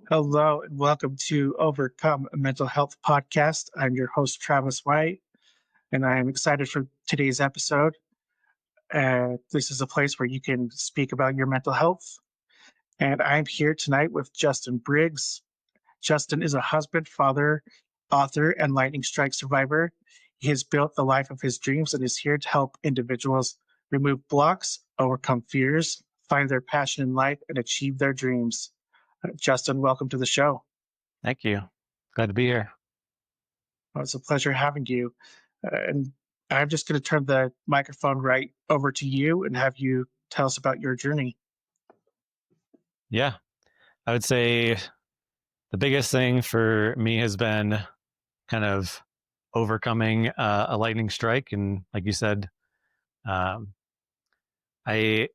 Hello and welcome to Overcome, a mental health podcast. I'm your host, Travis White, and I am excited for today's episode. This is a place where you can speak about your mental health. And I'm here tonight with Justin Briggs. Justin is a husband, father, author, and lightning strike survivor. He has built the life of his dreams and is here to help individuals remove blocks, overcome fears, find their passion in life, and achieve their dreams. Justin, welcome to the show. Thank you. Glad to be here. Well, it's a pleasure having you. And I'm just going to turn the microphone right over to you and have you tell us about your journey. Yeah, I would say the biggest thing for me has been kind of overcoming a lightning strike. And like you said, um, I,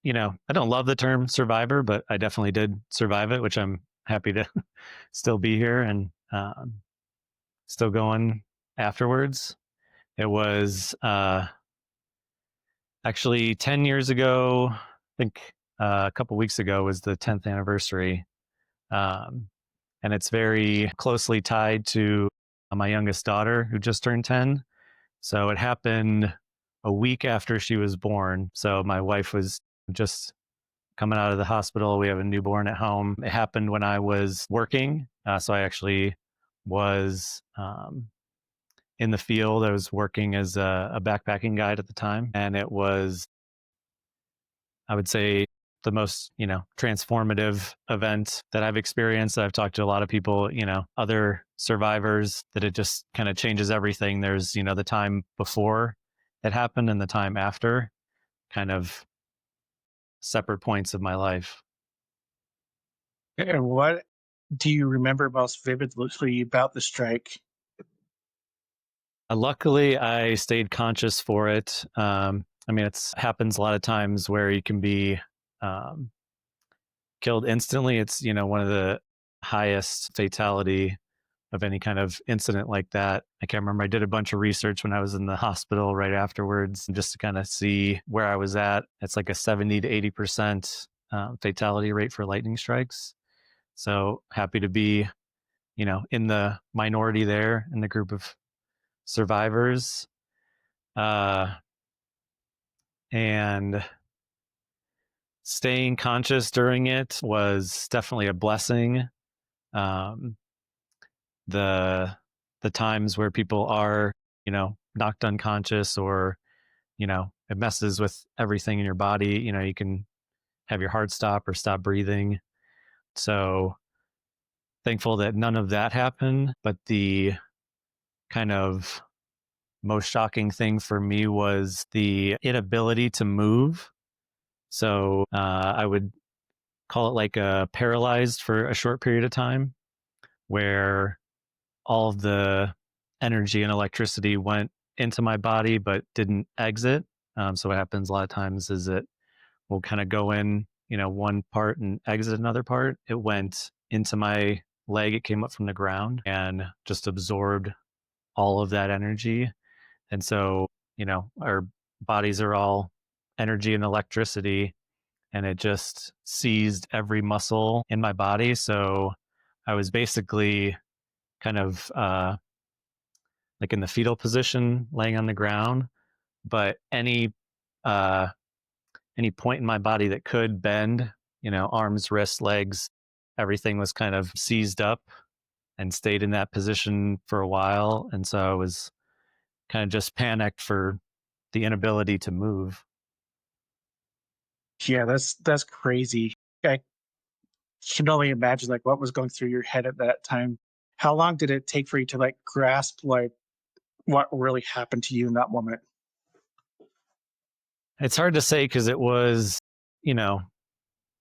I don't love the term survivor, but I definitely did survive it, which I'm happy to still be here and still going afterwards. It was actually 10 years ago. I think a couple weeks ago was the 10th anniversary. Um, and it's very closely tied to my youngest daughter who just turned 10. So it happened a week after she was born. So my wife was just coming out of the hospital. We have a newborn at home. It happened when I was working. So I actually was in the field. I was working as a backpacking guide at the time. And it was, I would say, the most, transformative event that I've experienced. I've talked to a lot of people, other survivors, that it just kind of changes everything. There's, the time before it happened and the time after, kind of separate points of my life. And what do you remember most vividly about the strike? Luckily, I stayed conscious for it. It's happens a lot of times where you can be um, killed instantly. It's, one of the highest fatality of any kind of incident like that. I can't remember. I did a bunch of research when I was in the hospital right afterwards, just to kind of see where I was at. It's like a 70 to 80% fatality rate for lightning strikes. So happy to be, in the minority there in the group of survivors. And staying conscious during it was definitely a blessing. Um, the the times where people are, knocked unconscious, or, it messes with everything in your body. You can have your heart stop or stop breathing. So thankful that none of that happened. But the kind of most shocking thing for me was the inability to move. So I would call it like a paralyzed for a short period of time, where all of the energy and electricity went into my body but didn't exit. So what happens a lot of times is it will kind of go in, one part and exit another part. It went into my leg. It came up from the ground and just absorbed all of that energy. And so, our bodies are all energy and electricity, and it just seized every muscle in my body. So I was basically kind of like in the fetal position, laying on the ground. But uh, any point in my body that could bend, arms, wrists, legs, everything was kind of seized up and stayed in that position for a while. And so I was kind of just panicked for the inability to move. Yeah, that's crazy. I can only imagine like what was going through your head at that time. How long did it take for you to like grasp like what really happened to you in that moment? It's hard to say because it was, you know,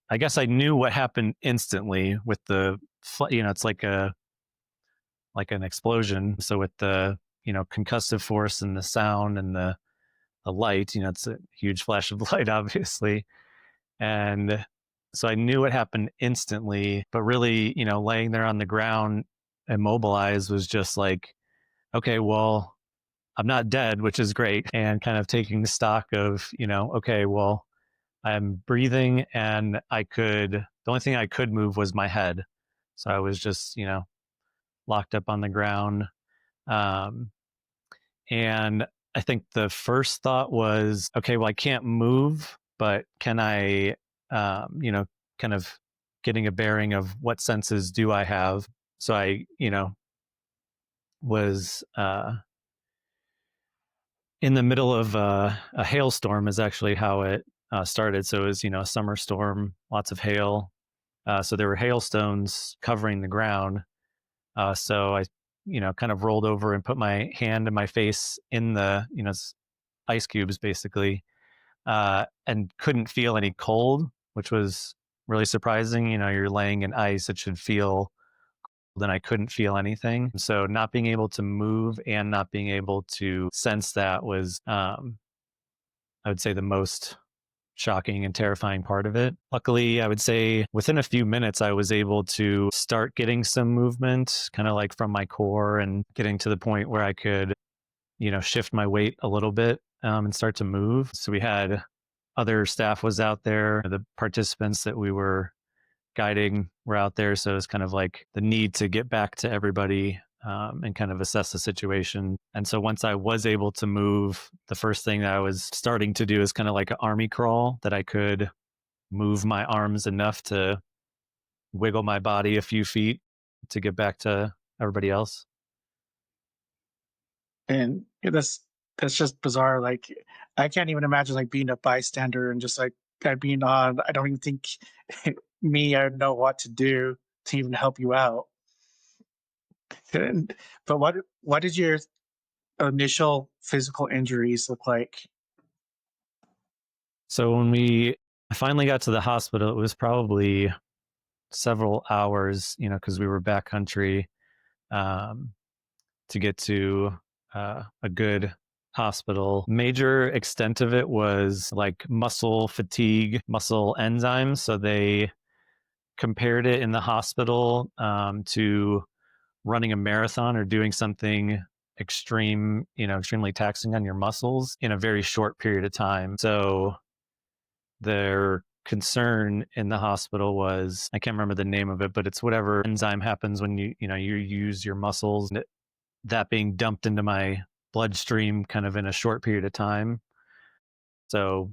I guess I knew what happened instantly with it's like an explosion. So with the, concussive force and the sound and the light, it's a huge flash of light, obviously. And so I knew what happened instantly, but really, laying there on the ground immobilized was just like, okay, well, I'm not dead, which is great. And kind of taking stock of, okay, well, I'm breathing, and the only thing I could move was my head. So I was just, locked up on the ground. Um, and I think the first thought was, okay, well, I can't move, but can I, kind of getting a bearing of what senses do I have? So I, was in the middle of a hailstorm, is actually how it started. So it was, a summer storm, lots of hail. So there were hailstones covering the ground. So I, kind of rolled over and put my hand and my face in the, ice cubes basically, and couldn't feel any cold, which was really surprising. You're laying in ice, it should feel, then I couldn't feel anything. So not being able to move and not being able to sense that was, I would say, the most shocking and terrifying part of it. Luckily, I would say within a few minutes, I was able to start getting some movement, kind of like from my core, and getting to the point where I could, shift my weight a little bit, and start to move. So we had other staff was out there. The participants that we were guiding were out there. So it's kind of like the need to get back to everybody, and kind of assess the situation. And so once I was able to move, the first thing that I was starting to do is kind of like an army crawl, that I could move my arms enough to wiggle my body a few feet to get back to everybody else. And that's just bizarre. Like, I can't even imagine like being a bystander and just like being on. I don't even think I would know what to do to even help you out. And, but what did your initial physical injuries look like? So when we finally got to the hospital, it was probably several hours, because we were backcountry, um, to get to a good hospital. Major extent of it was like muscle fatigue, muscle enzymes. So they compared it in the hospital, to running a marathon or doing something extreme, extremely taxing on your muscles in a very short period of time. So their concern in the hospital was, I can't remember the name of it, but it's whatever enzyme happens when you use your muscles, that being dumped into my bloodstream kind of in a short period of time. So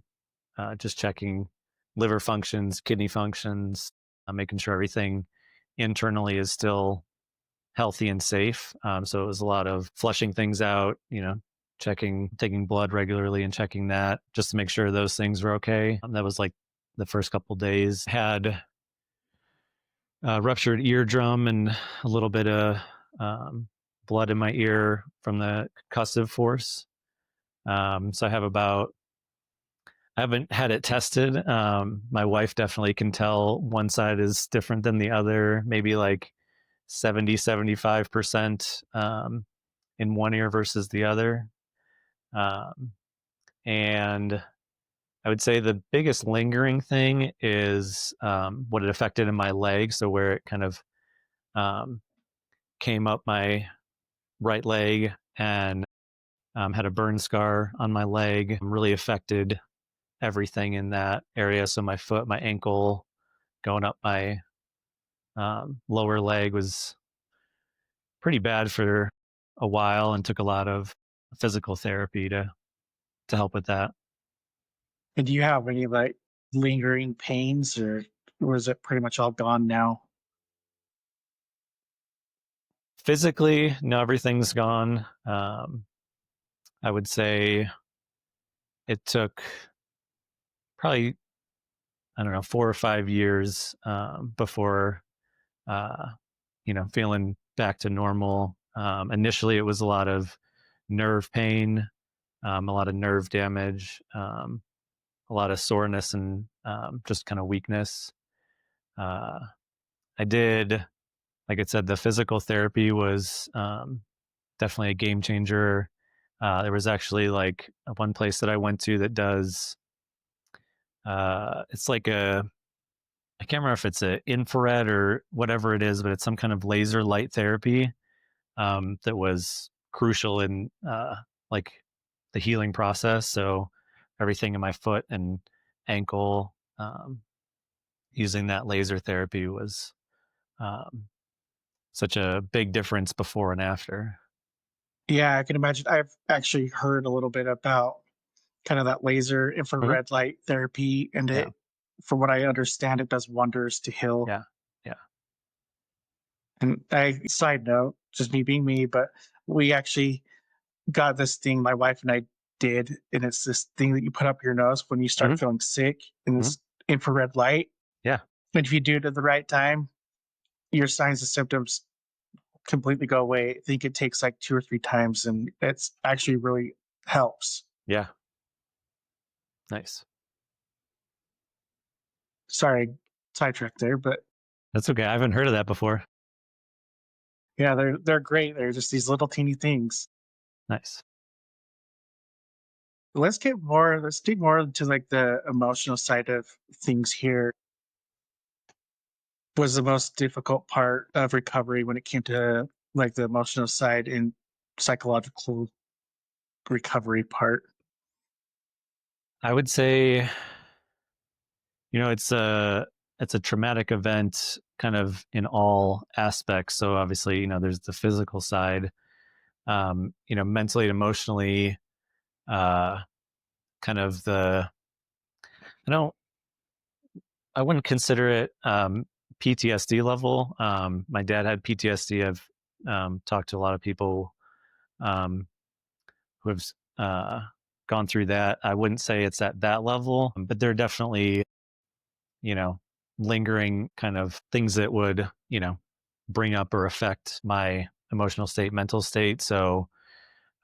just checking liver functions, kidney functions, making sure everything internally is still healthy and safe. So it was a lot of flushing things out, checking, taking blood regularly and checking that just to make sure those things were okay. That was like the first couple days. Had ruptured eardrum and a little bit of um, blood in my ear from the concussive force. So I haven't had it tested. My wife definitely can tell one side is different than the other, maybe like 75% in one ear versus the other. Um, and I would say the biggest lingering thing is what it affected in my leg. So where it kind of um, came up my right leg and had a burn scar on my leg, really affected everything in that area. So my foot, my ankle, going up my lower leg was pretty bad for a while, and took a lot of physical therapy to help with that. And do you have any like lingering pains, or is it pretty much all gone now? Physically, no, everything's gone. I would say it took probably, I don't know, 4 or 5 years before feeling back to normal. Initially, it was a lot of nerve pain, a lot of nerve damage, a lot of soreness, and just kind of weakness. Uh, I did, like I said, the physical therapy was definitely a game changer. There was actually like one place that I went to that does, it's like I can't remember if it's a infrared or whatever it is, but it's some kind of laser light therapy, that was crucial in like the healing process. So everything in my foot and ankle, using that laser therapy was such a big difference before and after. Yeah, I can imagine. I've actually heard a little bit about kind of that laser Mhm. infrared light therapy, and Yeah. from what I understand, it does wonders to heal. Yeah. Yeah. And side note, just me being me, but we actually got this thing my wife and I did, and it's this thing that you put up your nose when you start Mhm. feeling sick, and Mhm. this infrared light. Yeah. And if you do it at the right time, your signs and symptoms completely go away. I think it takes like 2 or 3 times, and it's actually really helps. Yeah. Nice. Sorry, sidetracked there, but That's okay. I haven't heard of that before. yeah, they're great. They're just these little teeny things. Nice. Let's dig more into like the emotional side of things here. Was the most difficult part of recovery when it came to like the emotional side and psychological recovery part? I would say, it's a traumatic event kind of in all aspects. So obviously, there's the physical side, mentally and emotionally, uh, kind of I don't, I wouldn't consider it PTSD level. My dad had PTSD. I've talked to a lot of people um, who have uh, gone through that. I wouldn't say it's at that level, but there are definitely, you know, lingering kind of things that would, bring up or affect my emotional state, mental state. So,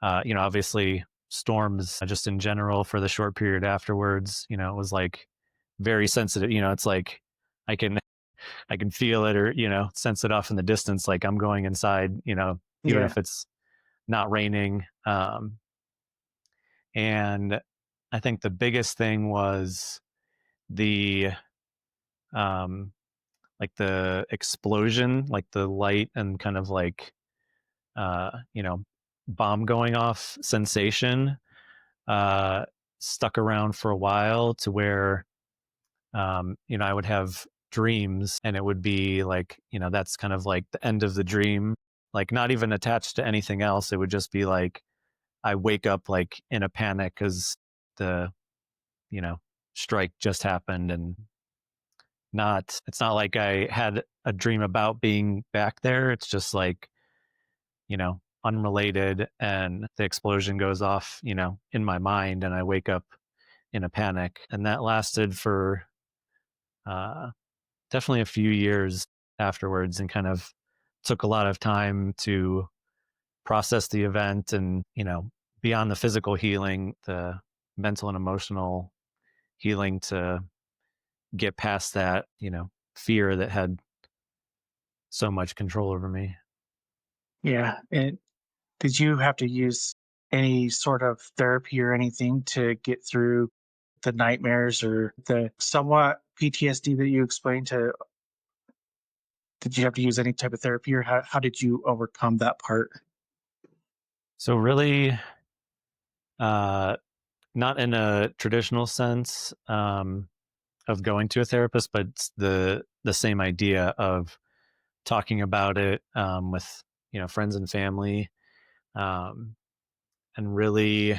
obviously storms just in general for the short period afterwards, it was like very sensitive. It's like I can I can feel it or, sense it off in the distance. Like I'm going inside, even Yeah, if it's not raining. And I think the biggest thing was the, um, like the explosion, like the light and kind of like, uh, you know, bomb going off sensation, uh, stuck around for a while to where, I would have dreams and it would be like, that's kind of like the end of the dream, like not even attached to anything else. It would just be like, I wake up like in a panic because the, you know, strike just happened and it's not like I had a dream about being back there. It's just like, unrelated and the explosion goes off, in my mind and I wake up in a panic. And that lasted for uh definitely a few years afterwards and kind of took a lot of time to process the event and, beyond the physical healing, the mental and emotional healing to get past that, fear that had so much control over me. yeah. And did you have to use any sort of therapy or anything to get through the nightmares or the somewhat PTSD that you explained to? Did you have to use any type of therapy, or how did you overcome that part? So really, uh, not in a traditional sense, of going to a therapist, but it's the same idea of talking about it, with, friends and family. Um, and really,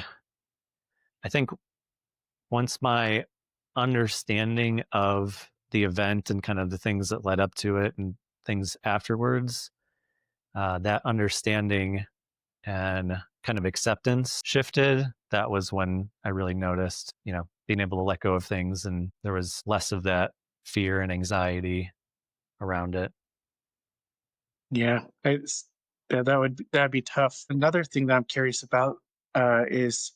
I think once my understanding of the event and kind of the things that led up to it and things afterwards, that understanding and kind of acceptance shifted. That was when I really noticed, being able to let go of things and there was less of that fear and anxiety around it. Yeah, yeah, that'd be tough. Another thing that I'm curious about is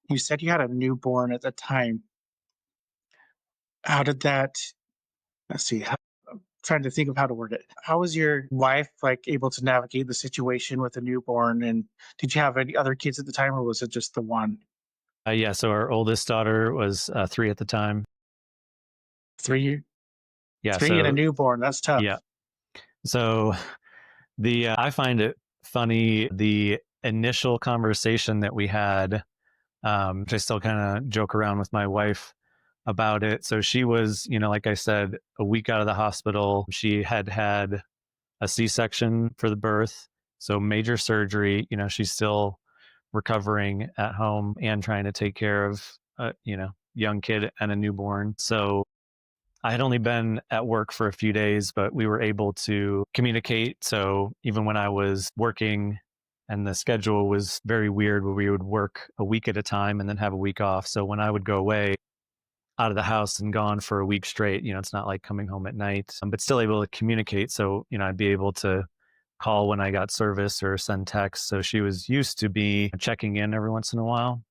you said you had a newborn at the time. How did that? Let's see. I'm trying to think of how to word it. How was your wife like able to navigate the situation with a newborn? And did you have any other kids at the time, or was it just the one? Yeah, so our oldest daughter was 3 at the time. Three, Yeah, three and a so newborn. That's yeah, tough. so I find it funny the initial conversation that we had, which I still kind of joke around with my wife about it. So she was, like I said, a week out of the hospital. She had had a C-section for the birth. So major surgery, she's still recovering at home and trying to take care of a, young kid and a newborn. So I had only been at work for a few days, but we were able to communicate. So even when I was working and the schedule was very weird where we would work a week at a time and then have a week off. So when I would go away out of the house and gone for a week straight, it's not like coming home at night, but still able to communicate. So, I'd be able to call when I got service or send texts. So she was used to be checking in every once in a while.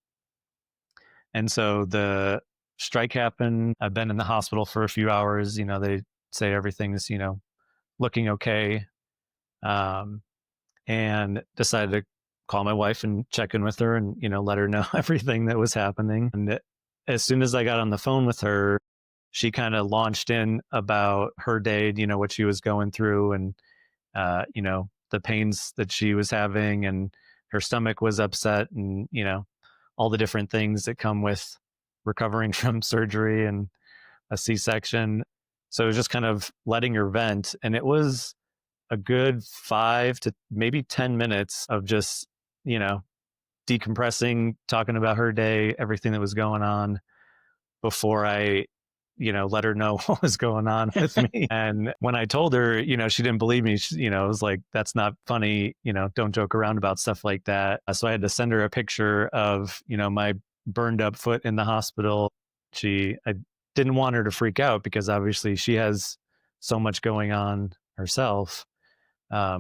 And so the strike happened. I've been in the hospital for a few hours. They say everything's, looking okay. Um, and decided to call my wife and check in with her and, let her know everything that was happening. And as soon as I got on the phone with her, she kind of launched in about her day, what she was going through and, the pains that she was having and her stomach was upset and, all the different things that come with recovering from surgery and a C-section. So it was just kind of letting her vent. And it was a good 5 to maybe 10 minutes of just, you know, decompressing, talking about her day, everything that was going on before I, let her know what was going on with me. And when I told her, she didn't believe me. She, it was like, that's not funny. Don't joke around about stuff like that. So I had to send her a picture of, my burned up foot in the hospital. I didn't want her to freak out because obviously she has so much going on herself. But,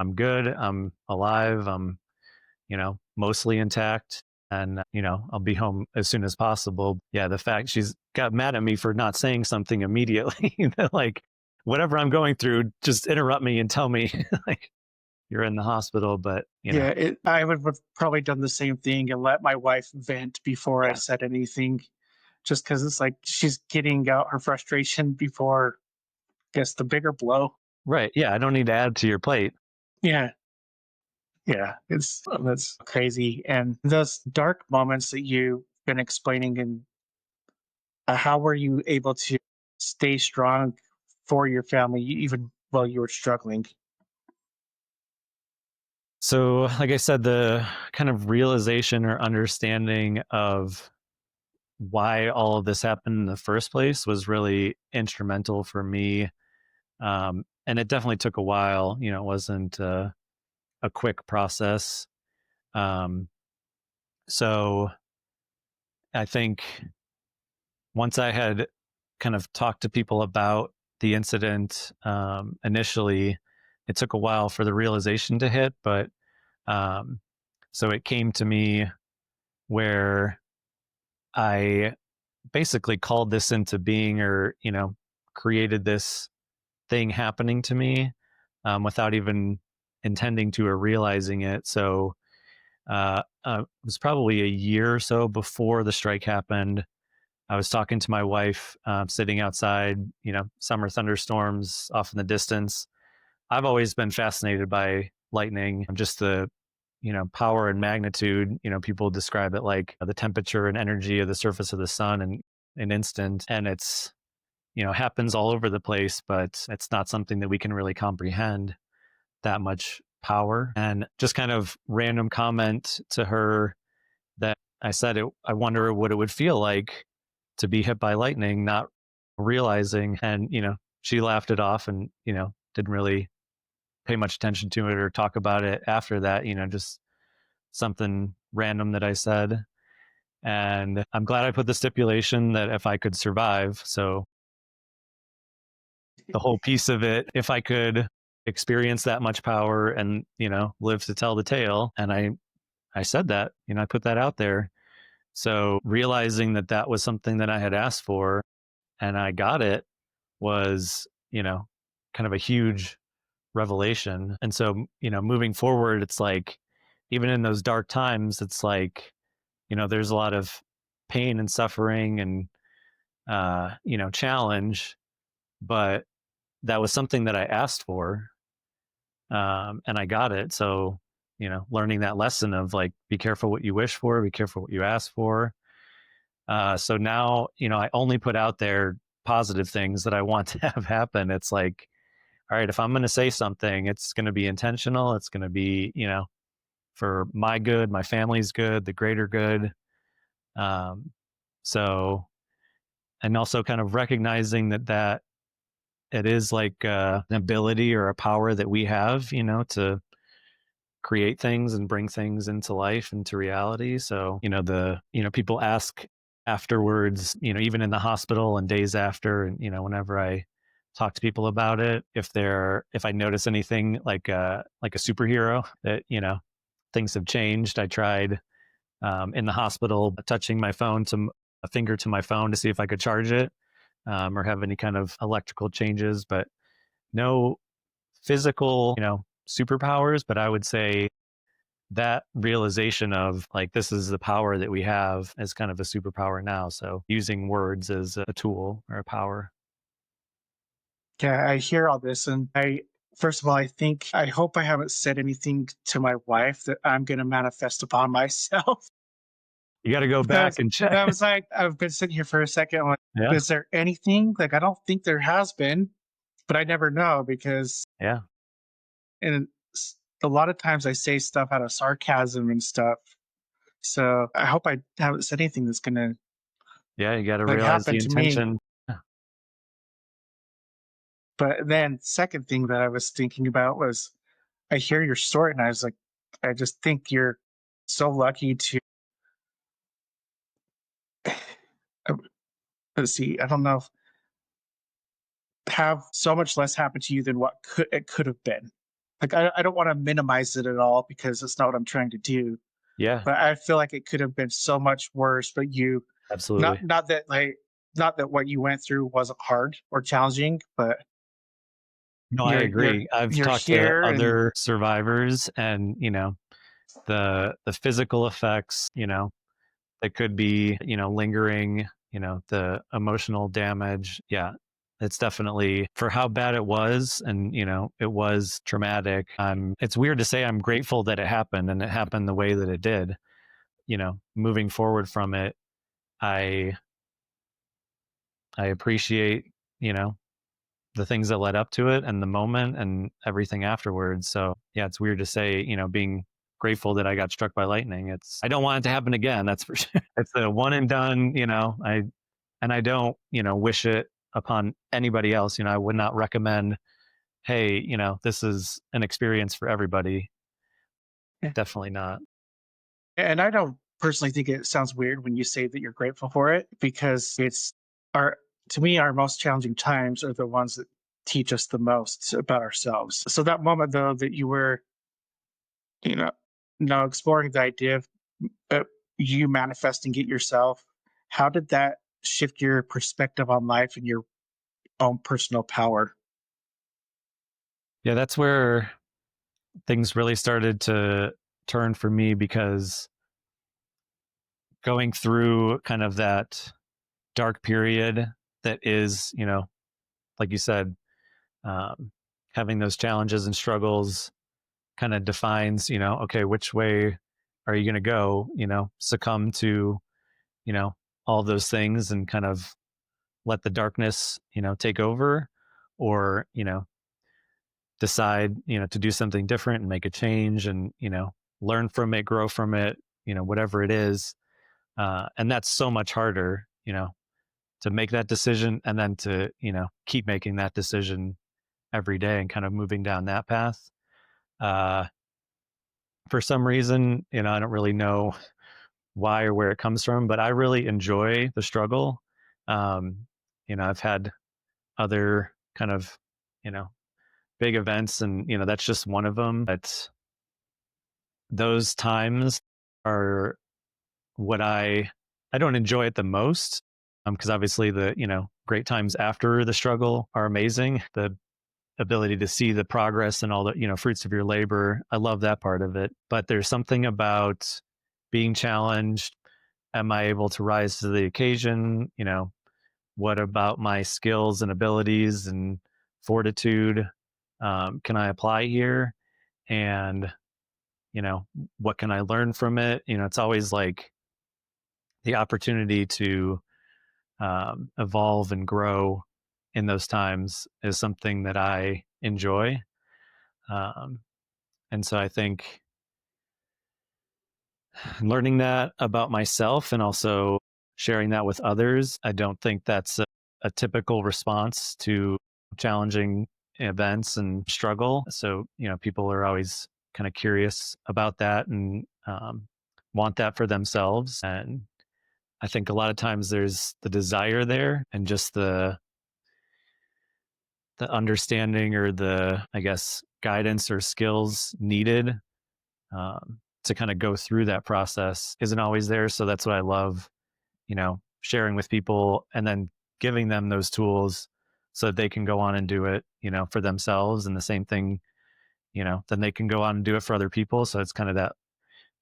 I'm good. I'm alive. I'm, mostly intact and, I'll be home as soon as possible. Yeah. The fact she's got mad at me for not saying something immediately, like whatever I'm going through, just interrupt me and tell me like you're in the hospital. But, Yeah, I would have probably done the same thing and let my wife vent before I yeah, said anything, just because it's like she's getting out her frustration before, I guess, the bigger blow. right. Yeah. I don't need to add to your plate. Yeah, yeah, that's crazy. And those dark moments that you've been explaining, and how were you able to stay strong for your family even while you were struggling? So, like I said, the kind of realization or understanding of why all of this happened in the first place was really instrumental for me. And it definitely took a while. It wasn't a quick process. Um, so I think once I had kind of talked to people about the incident initially, it took a while for the realization to hit. But um, so it came to me where I basically called this into being or, created this thing happening to me without even intending to or realizing it. So it was probably a year or so before the strike happened. I was talking to my wife, sitting outside, summer thunderstorms off in the distance. I've always been fascinated by lightning, just the, power and magnitude. People describe it like the temperature and energy of the surface of the sun in an instant. And it's, happens all over the place, but it's not something that we can really comprehend that much power. And just kind of random comment to her that I said, I wonder what it would feel like to be hit by lightning, not realizing. And, she laughed it off and, didn't really pay much attention to it or talk about it after that, just something random that I said. And I'm glad I put the stipulation that if I could survive. So the whole piece of it, if I could experience that much power and, live to tell the tale. And I said that, I put that out there. So realizing that that was something that I had asked for and I got it was, kind of a huge revelation. And so, moving forward, it's like, even in those dark times, it's like, there's a lot of pain and suffering and, challenge, but that was something that I asked for, and I got it. So, learning that lesson of like, be careful what you wish for, be careful what you ask for. So now, I only put out there positive things that I want to have happen. It's like, all right, if I'm going to say something, it's going to be intentional. It's going to be, for my good, my family's good, the greater good. Um, so, and also kind of recognizing that it is like an ability or a power that we have, to create things and bring things into life, into reality. So, people ask afterwards, even in the hospital and days after, and, whenever I talk to people about it, if I notice anything like a superhero that, things have changed. I tried in the hospital touching my phone to a finger to my phone to see if I could charge it or have any kind of electrical changes, but no physical, superpowers. But I would say that realization of like this is the power that we have as kind of a superpower now. So using words as a tool or a power. Yeah, I hear all this, and first of all, I hope I haven't said anything to my wife that I'm going to manifest upon myself. You got to go back Because and check. I was like, I've been sitting here for a second, like, Yeah. is there anything? Like, I don't think there has been, but I never know because, Yeah. and a lot of times I say stuff out of sarcasm and stuff. So I hope I haven't said anything that's going to Yeah. You got to like realize the happen to me. intention. But then, second thing that I was thinking about was I hear your story, and I was like, I just think you're so lucky to. Let's see. I don't know. Have so much less happen to you than what could have been. Like I don't want to minimize it at all because it's not what I'm trying to do. Yeah. But I feel like it could have been so much worse. But you, Absolutely. not that what you went through wasn't hard or challenging, but No, I agree. I've you're talked to here and other survivors and, the physical effects, that could be, lingering, the emotional damage. Yeah. It's definitely for how bad it was and, it was traumatic. It's weird to say I'm grateful that it happened and it happened the way that it did. Moving forward from it, I I appreciate, you know, the things that led up to it and the moment and everything afterwards. So yeah, it's weird to say, being grateful that I got struck by lightning. I don't want it to happen again. That's for sure. It's a one and done, I don't, wish it upon anybody else. I would not recommend, hey, this is an experience for everybody. Definitely not. and I don't personally think it sounds weird when you say that you're grateful for it because it's our to me our most challenging times are the ones that teach us the most about ourselves. So that moment though that you were, you know, now exploring the idea of uh, you manifesting it yourself, how did that shift your perspective on life and your own personal power? Yeah, that's where things really started to turn for me because going through kind of that dark period that is, like you said, um, having those challenges and struggles kind of defines, okay, which way are you going to go, succumb to, you know, all those things and kind of let the darkness, take over or, decide, to do something different and make a change and, learn from it, grow from it, whatever it is. And that's so much harder, to make that decision and then to, keep making that decision every day and kind of moving down that path. Uh, for some reason, I don't really know why or where it comes from, but I really enjoy the struggle. Um, I've had other kind of, you know, big events and, that's just one of them. But those times are what I don't enjoy it the most. Because obviously the, great times after the struggle are amazing. The ability to see the progress and all the, fruits of your labor. I love that part of it. But there's something about being challenged. Am I able to rise to the occasion? What about my skills and abilities and fortitude can I apply here? And, you know, what can I learn from it? It's always like the opportunity to evolve and grow in those times is something that I enjoy. Um, and so I think learning that about myself and also sharing that with others, I don't think that's a typical response to challenging events and struggle. So, people are always kind of curious about that and want that for themselves. And I think a lot of times there's the desire there and just the understanding or the, I guess, guidance or skills needed to kind of go through that process isn't always there. So that's what I love, sharing with people and then giving them those tools so that they can go on and do it, for themselves. And the same thing, then they can go on and do it for other people. So it's kind of that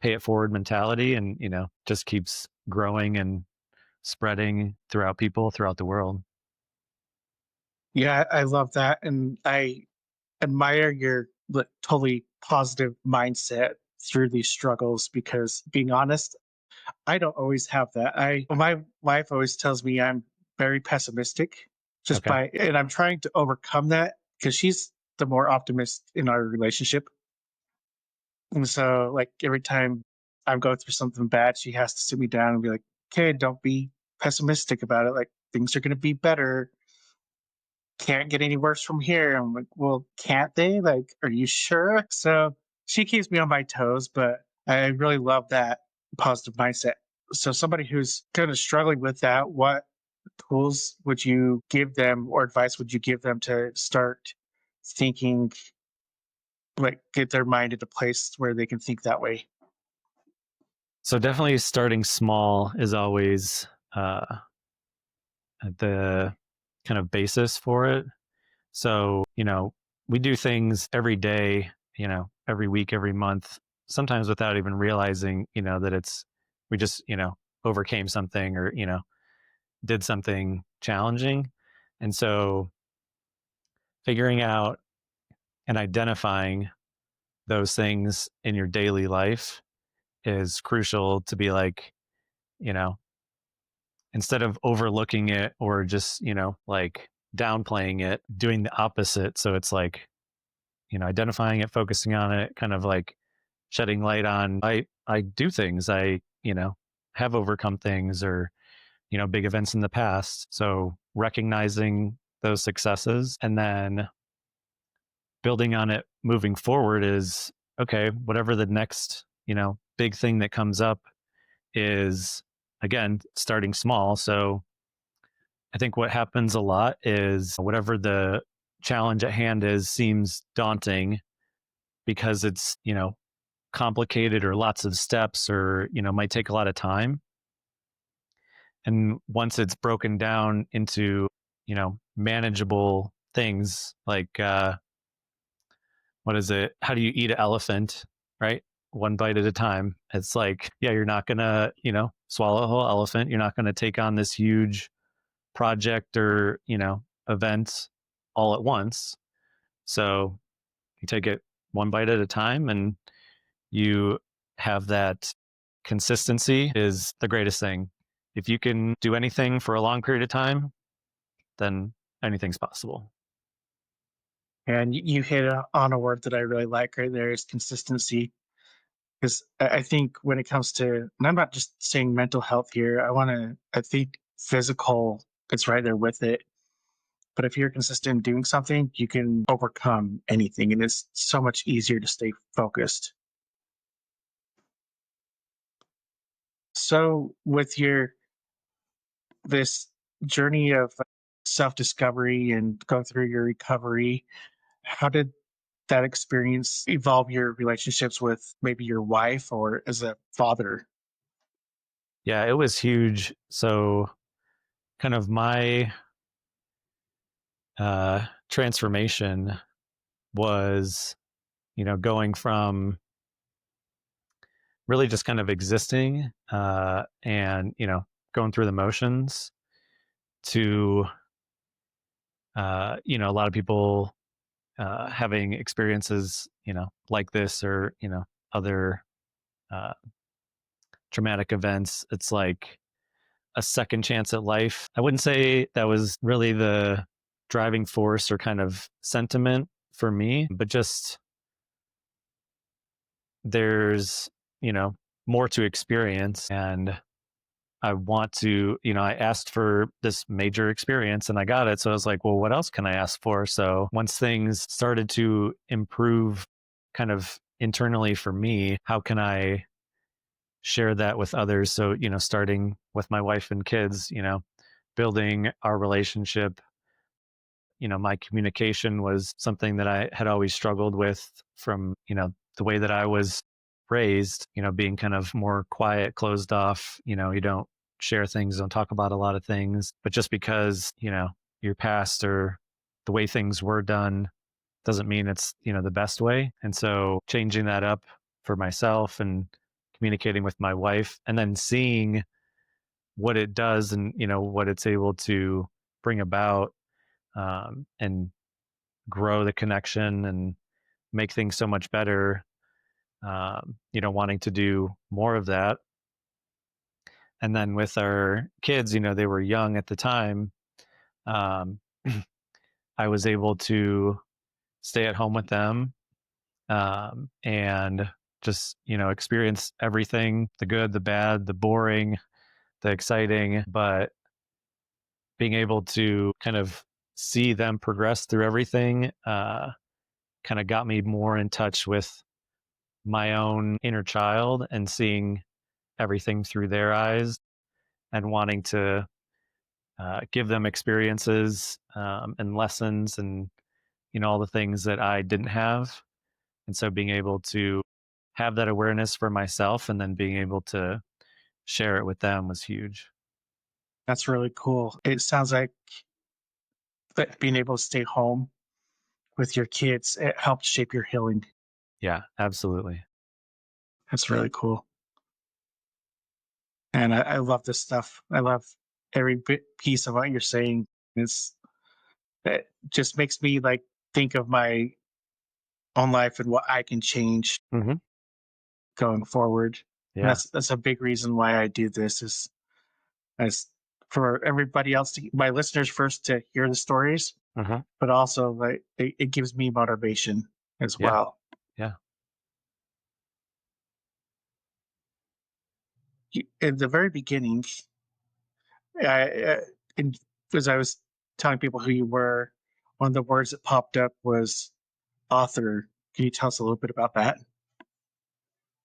pay it forward mentality and, just keeps growing and spreading throughout people throughout the world. Yeah, I love that, and I admire your totally positive mindset through these struggles because being honest, I don't always have that. My wife always tells me I'm very pessimistic Okay. and I'm trying to overcome that because she's the more optimist in our relationship. And so like every time I'm going through something bad, she has to sit me down and be like, okay, don't be pessimistic about it. Like things are gonna be better, can't get any worse from here. I'm like, well, can't they? Like, are you sure? So she keeps me on my toes, but I really love that positive mindset. So somebody who's kind of struggling with that, what tools would you give them or advice would you give them to start thinking, like get their mind in a place where they can think that way? So definitely starting small is always the kind of basis for it. So, we do things every day, every week, every month, sometimes without even realizing, that we just, overcame something or, did something challenging. And so figuring out and identifying those things in your daily life is crucial to be like, you know, instead of overlooking it or just, like downplaying it, doing the opposite. So it's like, identifying it, focusing on it, kind of like shedding light on I do things. I, have overcome things or, big events in the past. So recognizing those successes and then building on it moving forward is okay, whatever the next, big thing that comes up is again starting small. So I think what happens a lot is whatever the challenge at hand is seems daunting because it's, complicated or lots of steps or, might take a lot of time. And once it's broken down into, manageable things like what is it? How do you eat an elephant? Right? One bite at a time. It's like, yeah, you're not gonna, swallow a whole elephant. You're not gonna take on this huge project or, event all at once. So you take it one bite at a time and you have that consistency is the greatest thing. If you can do anything for a long period of time, then anything's possible. And you hit on a word that I really like right there is consistency. Because I think when it comes to, and I'm not just saying mental health here, I think physical, it's right there with it. But if you're consistent in doing something, you can overcome anything. And it's so much easier to stay focused. So, with this journey of self discovery and going through your recovery, how did that experience evolve your relationships with maybe your wife or as a father? Yeah, it was huge. So kind of my transformation was, going from really just kind of existing and, going through the motions to, a lot of people having experiences, like this or, other uh, traumatic events. It's like a second chance at life. I wouldn't say that was really the driving force or kind of sentiment for me, but just there's, you know, more to experience. And I want to, I asked for this major experience and I got it. So I was like, well, what else can I ask for? So once things started to improve kind of internally for me, how can I share that with others? So, starting with my wife and kids, building our relationship. My communication was something that I had always struggled with from, the way that I was raised, being kind of more quiet, closed off, you don't share things, don't talk about a lot of things. But just because, your past or the way things were done doesn't mean it's, the best way. And so changing that up for myself and communicating with my wife and then seeing what it does and, what it's able to bring about, and grow the connection and make things so much better. Wanting to do more of that. And then with our kids, they were young at the time. Um, I was able to stay at home with them, and just, experience everything, the good, the bad, the boring, the exciting, but being able to kind of see them progress through everything, kind of got me more in touch with my own inner child and seeing everything through their eyes and wanting to give them experiences, and lessons and all the things that I didn't have. And so being able to have that awareness for myself and then being able to share it with them was huge. That's really cool. It sounds like that being able to stay home with your kids, it helped shape your healing. Yeah, absolutely. That's really cool. And I love this stuff. I love every piece of what you're saying. It's it just makes me like think of my own life and what I can change Hmm. going forward. And Yeah. that's a big reason why I do this is as for everybody else to my listeners first to hear the stories, Hmm. but also like it gives me motivation as Yeah. well. Yeah. In the very beginning, I, in, as I was telling people who you were, one of the words that popped up was author. Can you tell us a little bit about that?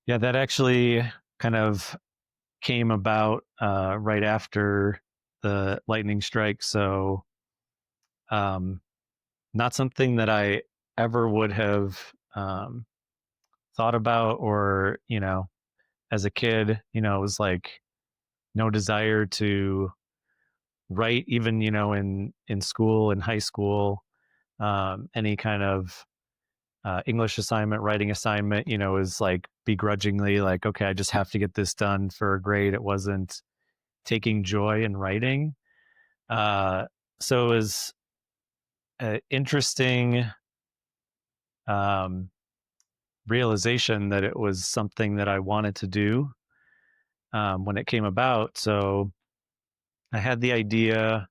Yeah. That actually kind of came about right after the lightning strike. So, um, not something that I ever would have thought about, or, as a kid, it was like no desire to write, even, in school, in high school, any kind of English assignment, writing assignment, is like begrudgingly like, okay, I just have to get this done for a grade. It wasn't taking joy in writing. Uh, so it was interesting, um, realization that it was something that I wanted to do, when it came about. So I had the idea,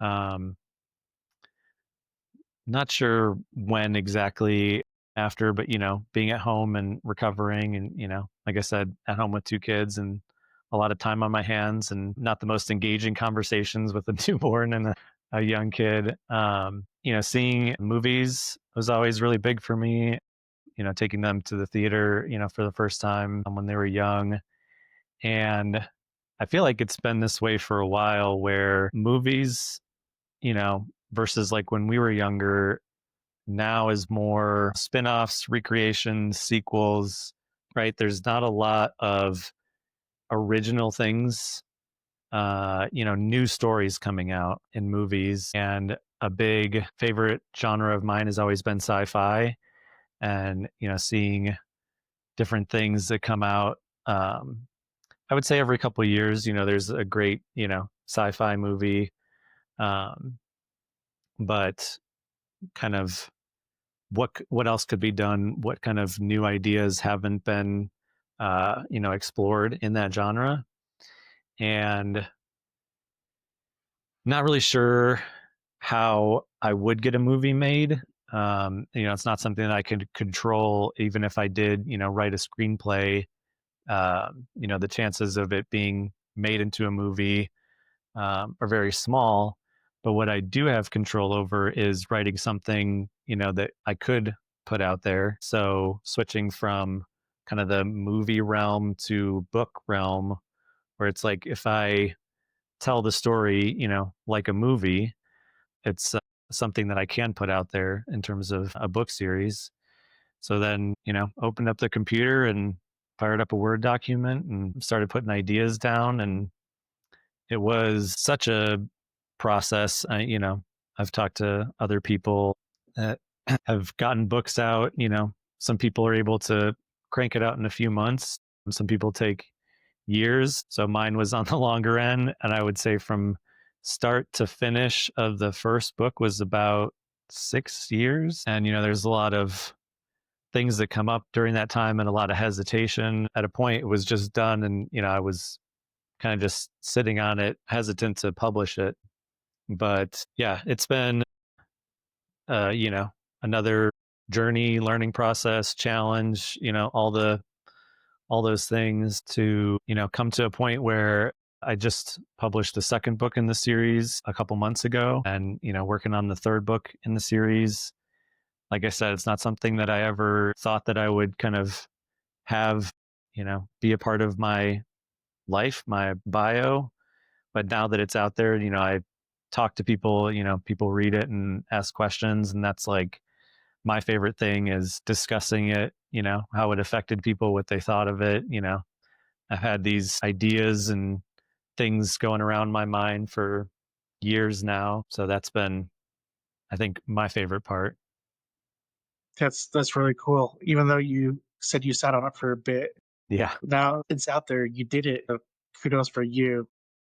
um, not sure when exactly after, but being at home and recovering and, like I said, at home with two kids and a lot of time on my hands and not the most engaging conversations with a newborn and a young kid. Seeing movies was always really big for me, taking them to the theater, for the first time when they were young. And I feel like it's been this way for a while where movies, versus like when we were younger, now is more spin-offs, recreations, sequels, right? There's not a lot of original things, new stories coming out in movies. And a big favorite genre of mine has always been sci-fi. And, seeing different things that come out. Um, I would say every couple of years, there's a great, sci-fi movie. Um, but kind of what else could be done? What kind of new ideas haven't been, explored in that genre? And not really sure how I would get a movie made. It's not something that I could control. Even if I did, write a screenplay, the chances of it being made into a movie are very small. But what I do have control over is writing something, that I could put out there. So switching from kind of the movie realm to book realm, where it's like if I tell the story, like a movie, it's something that I can put out there in terms of a book series. So then, opened up the computer and fired up a Word document and started putting ideas down. And it was such a process. I've talked to other people that have gotten books out. Some people are able to crank it out in a few months, and some people take years. So mine was on the longer end. And I would say from start to finish of the first book was about 6 years. And, there's a lot of things that come up during that time and a lot of hesitation. At a point, it was just done. And, I was kind of just sitting on it, hesitant to publish it. But yeah, it's been, uh, you know, another journey, learning process, challenge, all those things to, come to a point where I just published the second book in the series a couple months ago and, working on the third book in the series. Like I said, it's not something that I ever thought that I would kind of have, be a part of my life, my bio. But now that it's out there, I talk to people, people read it and ask questions. And that's like my favorite thing is discussing it, how it affected people, what they thought of it. I've had these ideas and things going around my mind for years now. So that's been, I think, my favorite part. That's really cool. Even though you said you sat on it for a bit, Yeah. now it's out there. You did it. Kudos for you.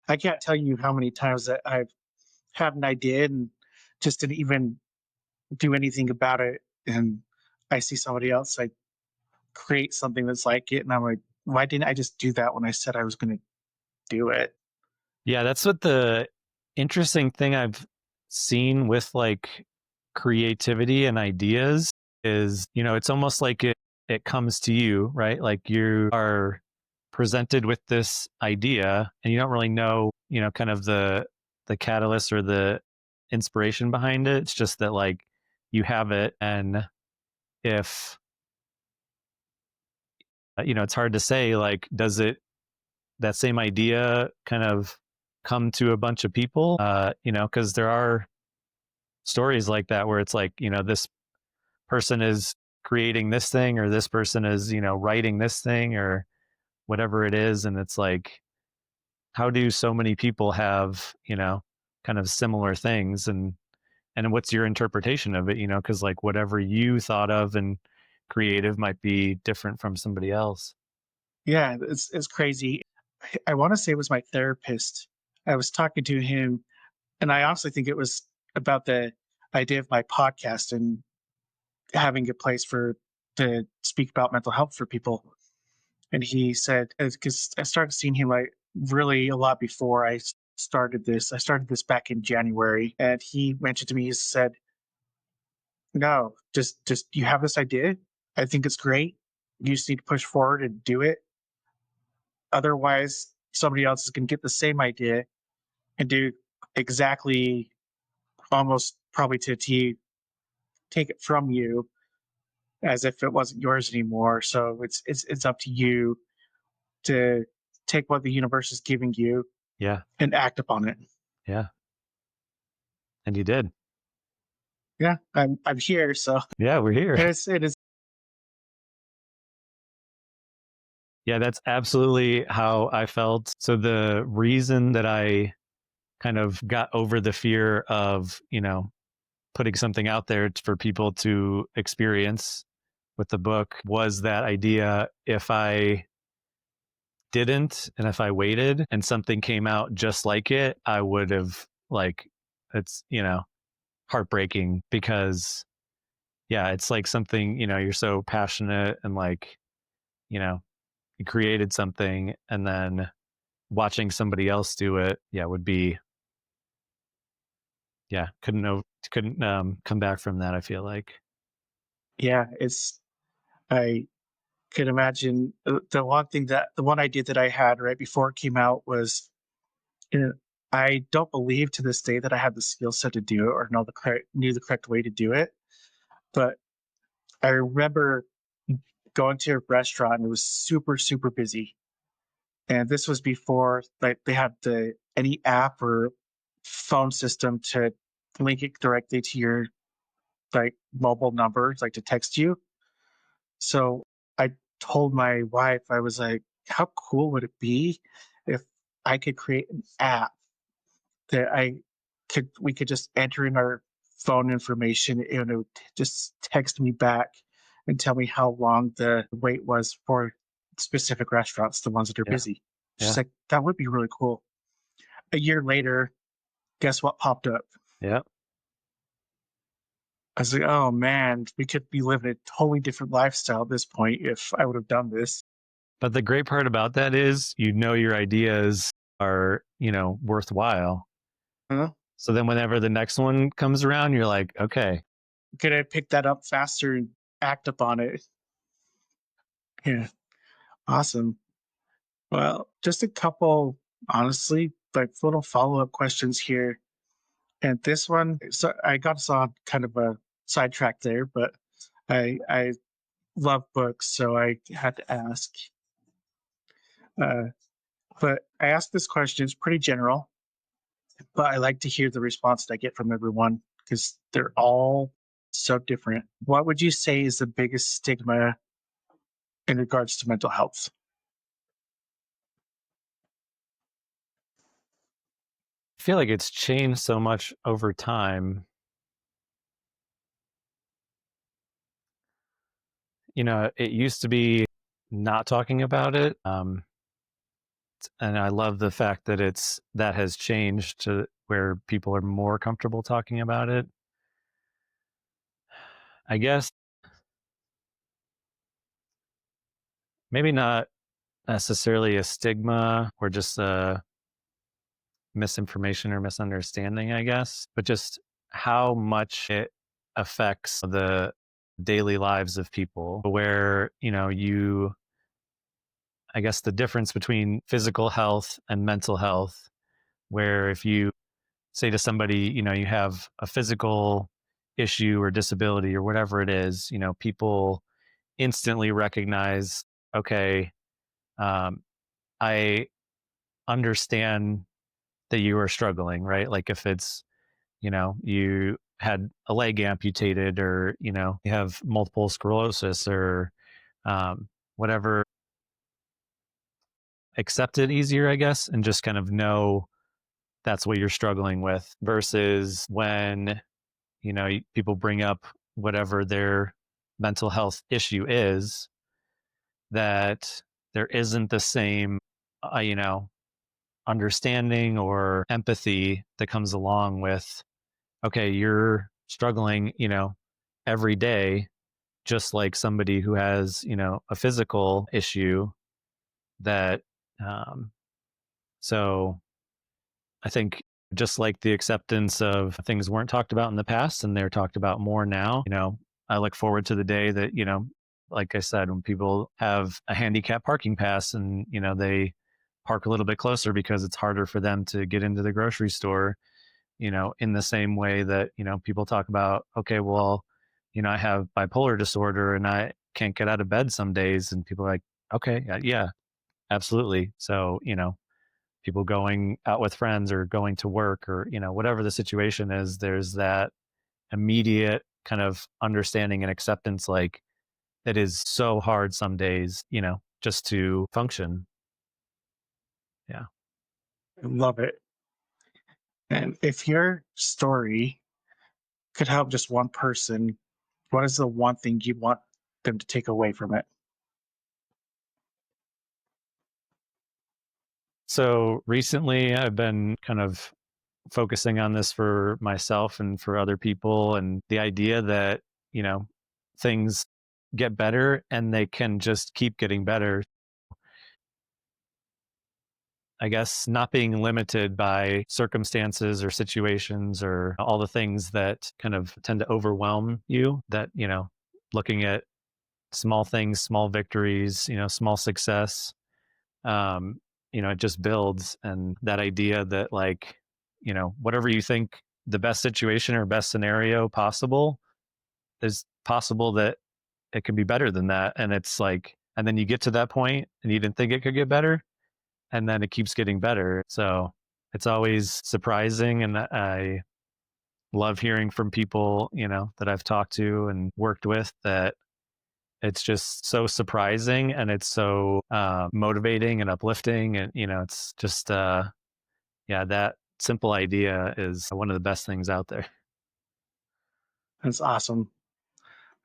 I can't tell you how many times that I've had an idea and just didn't even do anything about it. And I see somebody else like create something that's like it, and I'm like, why didn't I just do that when I said I was going to do it? Yeah. That's what the interesting thing I've seen with like creativity and ideas is, it's almost like it comes to you, right? Like you are presented with this idea and you don't really know, kind of the catalyst or the inspiration behind it. It's just that like you have it, and if it's hard to say like does it that same idea kind of come to a bunch of people, because there are stories like that where it's like, this person is creating this thing or this person is, writing this thing or whatever it is. And it's like, how do so many people have, kind of similar things? And what's your interpretation of it? Because like whatever you thought of and creative might be different from somebody else. Yeah, it's crazy. I want to say it was my therapist. I was talking to him, and I honestly think it was about the idea of my podcast and having a place for to speak about mental health for people. And he said, because I started seeing him like really a lot before I started this. I started this back in January, and he mentioned to me, he said, "No, just you have this idea. I think it's great. You just need to push forward and do it. Otherwise, somebody else is going to get the same idea and do exactly, almost probably to a T, take it from you as if it wasn't yours anymore. So it's up to you to take what the universe is giving you Yeah. and act upon it." Yeah. And you did. Yeah, I'm here, so Yeah. We're here. it is. Yeah. That's absolutely how I felt. So the reason that I kind of got over the fear of, putting something out there for people to experience with the book was that idea. If I didn't and if I waited and something came out just like it, I would have like it's, heartbreaking because yeah, it's like something, you're so passionate and like, you know, you created something and then watching somebody else do it, yeah, would be yeah, couldn't couldn't come back from that, I feel like. Yeah, it's I could imagine the one thing that the one idea that I had right before it came out was, you know, I don't believe to this day that I had the skill set to do it or knew the correct way to do it. But I remember going to a restaurant and it was super busy, and this was before like they had any app or phone system to link it directly to your like mobile number, like to text you. So I told my wife, I was like, how cool would it be if I could create an app that we could just enter in our phone information and it would just text me back and tell me how long the wait was for specific restaurants, the ones that are Yeah. busy. She's Yeah. like, that would be really cool. A year later, guess what popped up? Yeah. I was like, oh man, we could be living a totally different lifestyle at this point if I would have done this. But the great part about that is, your ideas are, worthwhile. Huh? So then whenever the next one comes around, you're like, okay, Could I pick that up faster and act upon it? Yeah, awesome. Well, just a couple, honestly, like little follow up questions here. And this one, so I got us on kind of a sidetrack there, but I love books, so I had to ask. Uh, but I asked this question. It's pretty general, but I like to hear the response that I get from everyone because they're all so different. What would you say is the biggest stigma in regards to mental health? I feel like it's changed so much over time. It used to be not talking about it. And I love the fact that that has changed to where people are more comfortable talking about it. I guess maybe not necessarily a stigma or just a misinformation or misunderstanding, I guess, but just how much it affects the daily lives of people, where, I guess the difference between physical health and mental health, where if you say to somebody, you have a physical issue or disability or whatever it is, people instantly recognize, okay, um, I understand that you are struggling, right? Like if it's, you had a leg amputated or, you have multiple sclerosis or whatever, accept it easier, I guess, and just kind of know that's what you're struggling with versus when, people bring up whatever their mental health issue is, that there isn't the same, understanding or empathy that comes along with, okay, you're struggling, every day, just like somebody who has, a physical issue that, um, so I think just like the acceptance of things weren't talked about in the past and they're talked about more now, I look forward to the day that, like I said, when people have a handicap parking pass and, they park a little bit closer because it's harder for them to get into the grocery store, in the same way that, people talk about, okay, well, I have bipolar disorder and I can't get out of bed some days. And people are like, okay, yeah, absolutely. So, people going out with friends or going to work or, whatever the situation is, there's that immediate kind of understanding and acceptance, like it is so hard some days, just to function. Yeah. I love it. And if your story could help just one person, what is the one thing you'd want them to take away from it? So recently I've been kind of focusing on this for myself and for other people. And the idea that, things get better and they can just keep getting better. I guess, not being limited by circumstances or situations or all the things that kind of tend to overwhelm you, that, looking at small things, small victories, small success, um, it just builds. And that idea that, like, whatever you think the best situation or best scenario possible, is possible that it can be better than that. And it's like, and then you get to that point and you didn't think it could get better, and then it keeps getting better. So it's always surprising. And I love hearing from people, that I've talked to and worked with, that it's just so surprising, and it's so motivating and uplifting. And, it's just, yeah, that simple idea is one of the best things out there. That's awesome.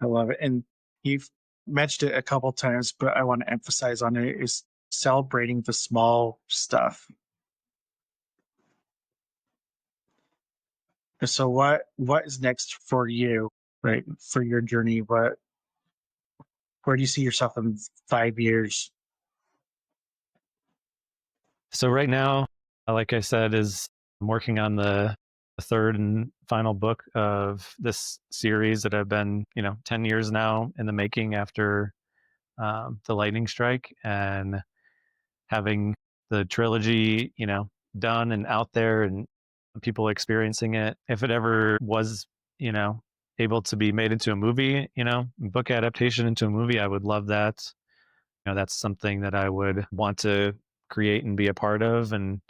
I love it. And you've mentioned it a couple times, but I want to emphasize on it is celebrating the small stuff. So what is next for you, right? For your journey, where do you see yourself in 5 years? So right now, like I said, is I'm working on the third and final book of this series that I've been, 10 years now in the making, after the lightning strike, and having the trilogy, done and out there, and people experiencing it. If it ever was, you know, able to be made into a movie, book adaptation into a movie, I would love that. That's something that I would want to create and be a part of, and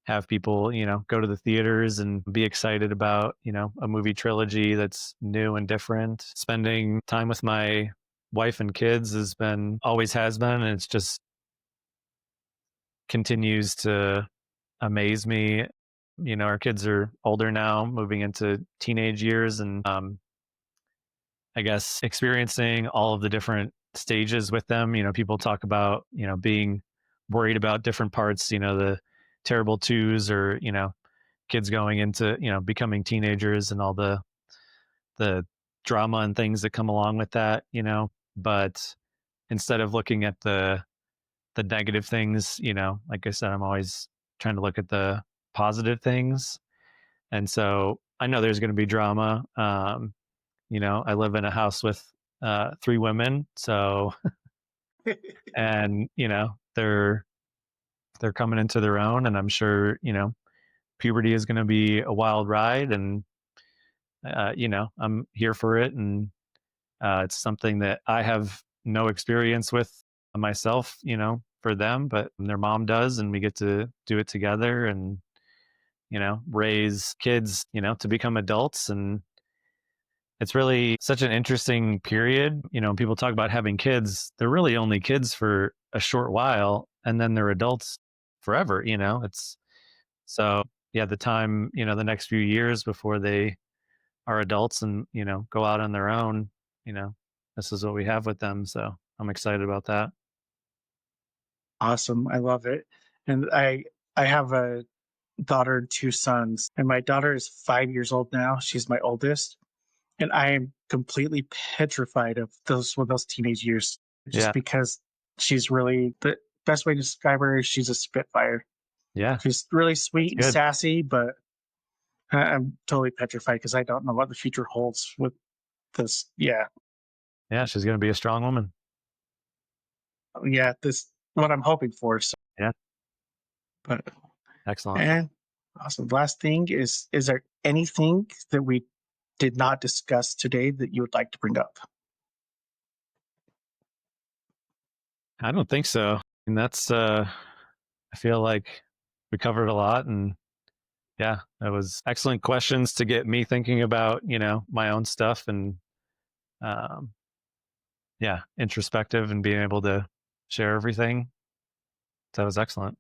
have people, go to the theaters and be excited about, a movie trilogy that's new and different. Spending time with my wife and kids always has been, and it's just continues to amaze me. Our kids are older now, moving into teenage years, and I guess experiencing all of the different stages with them. People talk about, being worried about different parts, the terrible twos, or, kids going into, becoming teenagers, and all the drama and things that come along with that, but instead of looking at the negative things, like I said, I'm always trying to look at the positive things. And so I know there's going to be drama. I live in a house with three women, so, and they're coming into their own, and I'm sure, puberty is going to be a wild ride, and I'm here for it. And it's something that I have no experience with myself, for them, but their mom does, and we get to do it together, and, raise kids, to become adults. And it's really such an interesting period. When people talk about having kids, they're really only kids for a short while, and then they're adults forever. It's so, yeah, the time, the next few years before they are adults and, go out on their own, you know, this is what we have with them. So I'm excited about that. Awesome. I love it. And I have a daughter and two sons, and my daughter is 5 years old now. She's my oldest. And I am completely petrified of those teenage years, just Yeah. because she's really the best way to describe her is she's a spitfire. Yeah. She's really That's sweet and good. sassy, but I'm totally petrified because I don't know what the future holds with this. Yeah, Yeah. She's going to be a strong woman. yeah, this what I'm hoping for. So, Yeah. but Excellent. and awesome. Last thing is there anything that we did not discuss today that you would like to bring up? I don't think so. And that's, I feel like we covered a lot, and yeah, that was excellent questions to get me thinking about, my own stuff, and, um, yeah, introspective, and being able to share everything. That was excellent.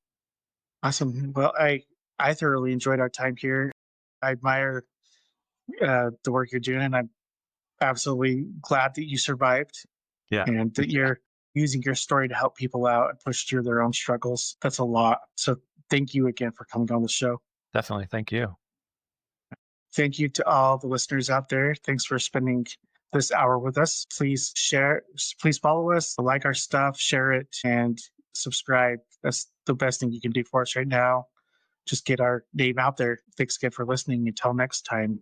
Awesome. Well, I thoroughly enjoyed our time here. I admire the work you're doing, and I'm absolutely glad that you survived Yeah. and Me that too. you're using your story to help people out and push through their own struggles. That's a lot. So thank you again for coming on the show. Definitely. Thank you. Thank you to all the listeners out there. Thanks for spending this hour with us. Please follow us, like our stuff, share it, and subscribe. That's the best thing you can do for us right now. Just get our name out there. Thanks again for listening. Until next time.